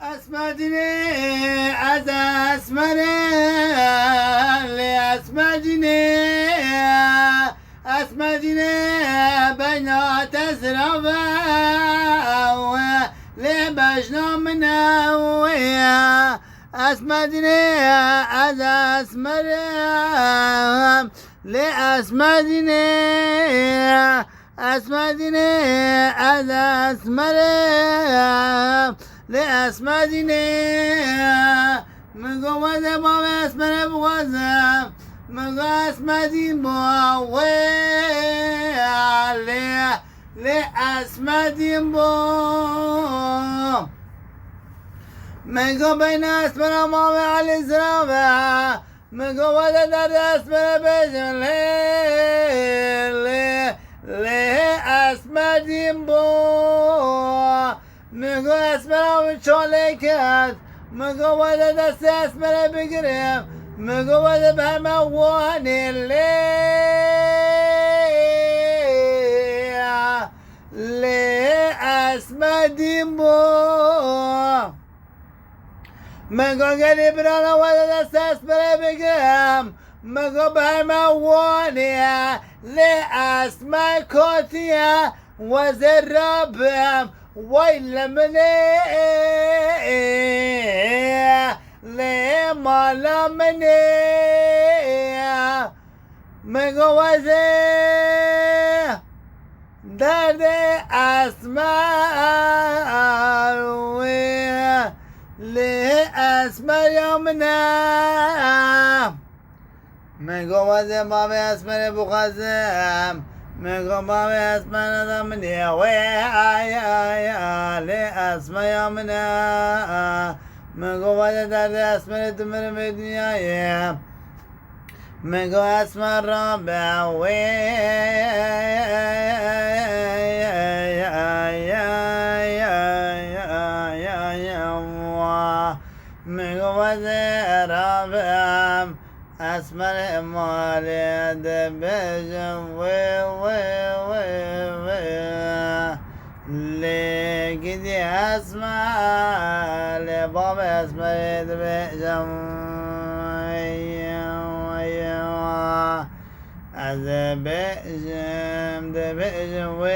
اسمدني از اسمره لاسمدني اسمدني بين تسرفا لبجنا منويا اسمدني از اسمره لاسمدني اسمدني از اسمره لاسمدني من قوة باب اسمره بغزم من اسمدين بوي لاسمدين بو من قوة بين اسمره مامي على الزرافة من قوة در اسمره بجن لاسمدين بو من قوة اسمره وشولي كات من قوة دست اسمره بقريم من قوة بهموان اللي اسمدين بو من قوة قلب رانا ولا دست اسمره بقريم من قوة بهموان لأسمى كوتيا وزربهم ويل مني لما لمني من قوزي درد أسماء لأسماء يومنا من قوزي بابي أسماء بقزم من قوزي أسماء ضمني ويا لأسماء يومنا من قوة درد اسمر تمر بدنيا من قوة اسمر ربع من قوة ربع اسمر مالي دبجم لقدي اسمع لباب اسمع دبجم دبجم